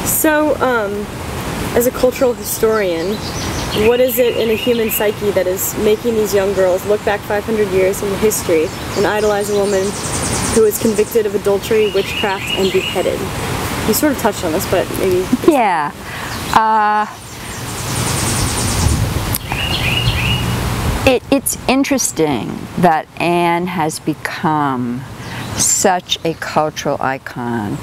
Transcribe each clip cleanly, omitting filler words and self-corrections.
So, as a cultural historian, what is it in a human psyche that is making these young girls look back 500 years into history and idolize a woman who was convicted of adultery, witchcraft, and beheaded? You sort of touched on this, but maybe... Yeah. It's interesting that Anne has become such a cultural icon.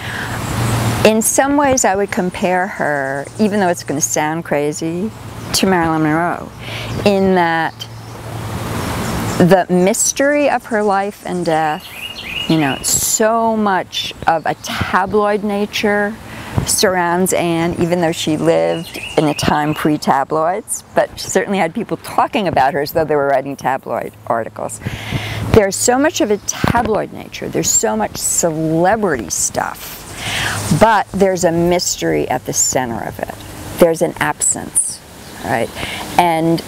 In some ways, I would compare her, even though it's going to sound crazy, to Marilyn Monroe, in that the mystery of her life and death, you know, so much of a tabloid nature surrounds Anne, even though she lived in a time pre-tabloids, but she certainly had people talking about her as though they were writing tabloid articles. There's so much of a tabloid nature, there's so much celebrity stuff, but there's a mystery at the center of it. There's an absence, right? And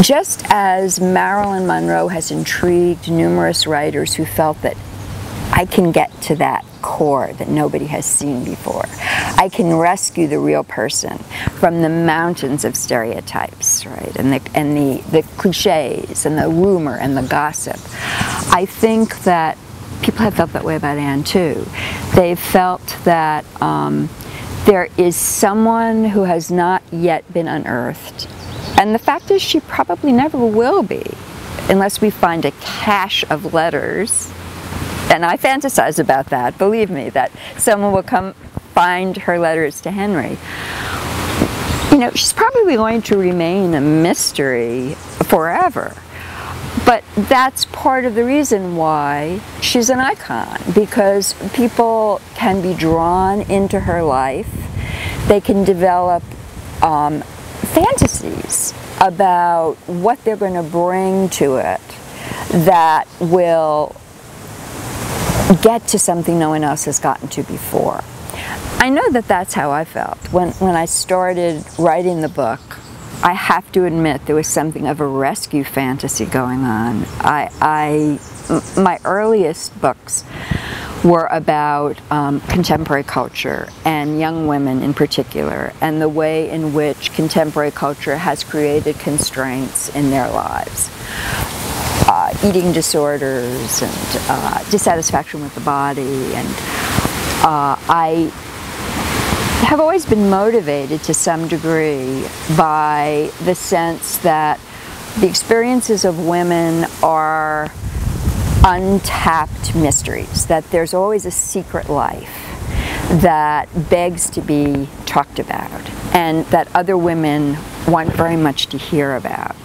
just as Marilyn Monroe has intrigued numerous writers who felt that I can get to that core that nobody has seen before. I can rescue the real person from the mountains of stereotypes, right? And the cliches and the rumor and the gossip. I think that people have felt that way about Anne too. They've felt that there is someone who has not yet been unearthed. And the fact is she probably never will be, unless we find a cache of letters. And I fantasize about that, believe me, that someone will come find her letters to Henry. You know, she's probably going to remain a mystery forever. But that's part of the reason why she's an icon, because people can be drawn into her life. They can develop fantasies about what they're going to bring to it that will get to something no one else has gotten to before. I know that that's how I felt. When I started writing the book, I have to admit there was something of a rescue fantasy going on. My earliest books were about contemporary culture and young women in particular, and the way in which contemporary culture has created constraints in their lives. Eating disorders and dissatisfaction with the body, and I have always been motivated to some degree by the sense that the experiences of women are untapped mysteries, that there's always a secret life that begs to be talked about and that other women want very much to hear about.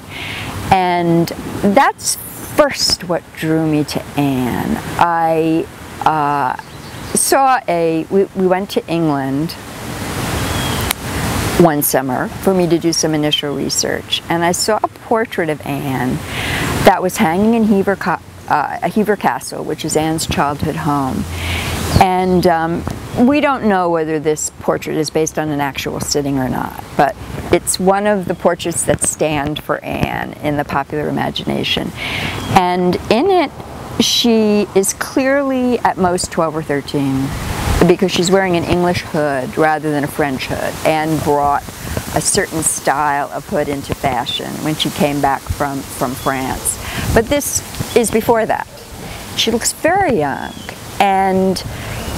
And that's first what drew me to Anne. I we went to England one summer for me to do some initial research, and I saw a portrait of Anne that was hanging in Hever Castle, which is Anne's childhood home. And we don't know whether this portrait is based on an actual sitting or not, but it's one of the portraits that stand for Anne in the popular imagination. And in it, she is clearly at most 12 or 13, because she's wearing an English hood rather than a French hood. Anne brought a certain style of hood into fashion when she came back from France. But this is before that. She looks very young, and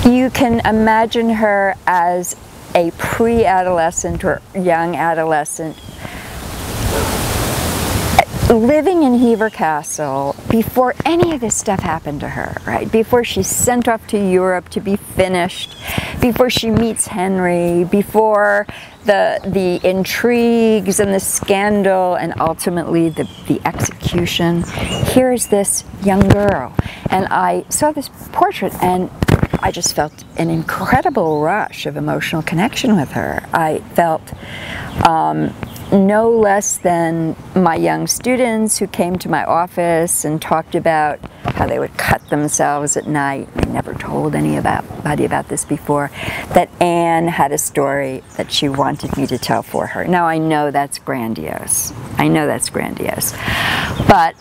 you can imagine her as a pre-adolescent or young adolescent living in Hever Castle before any of this stuff happened to her, right? Before she's sent off to Europe to be finished, before she meets Henry, before the intrigues and the scandal and ultimately the execution. Here's this young girl. And I saw this portrait and I just felt an incredible rush of emotional connection with her. I felt no less than my young students who came to my office and talked about how they would cut themselves at night. They never told anybody about this before, that Anne had a story that she wanted me to tell for her. Now I know that's grandiose. I know that's grandiose. But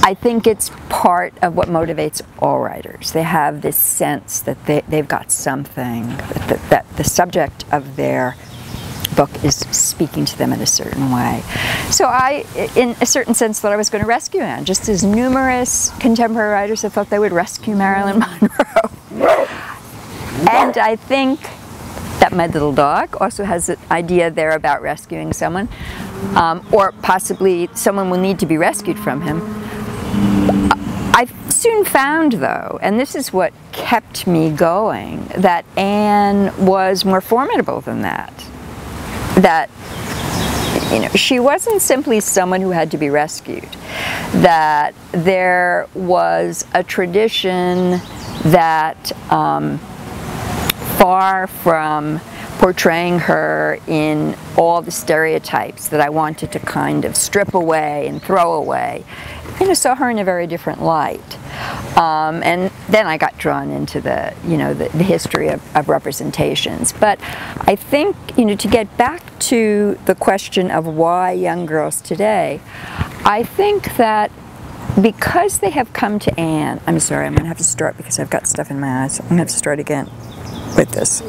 I think it's part of what motivates all writers. They have this sense that they've got something, that the subject of their book is speaking to them in a certain way. So I, in a certain sense, thought I was going to rescue Anne, just as numerous contemporary writers have thought they would rescue Marilyn Monroe. And I think that my little dog also has an idea there about rescuing someone, or possibly someone will need to be rescued from him. I soon found, though, and this is what kept me going, that Anne was more formidable than that. That, you know, she wasn't simply someone who had to be rescued. That there was a tradition that, far from portraying her in all the stereotypes that I wanted to kind of strip away and throw away, you know, saw her in a very different light. And then I got drawn into the, you know, the history of representations. But I think, you know, to get back to the question of why young girls today, I think that because they have come to Anne, I'm sorry, I'm going to have to start because I've got stuff in my eyes. I'm going to have to start again with this.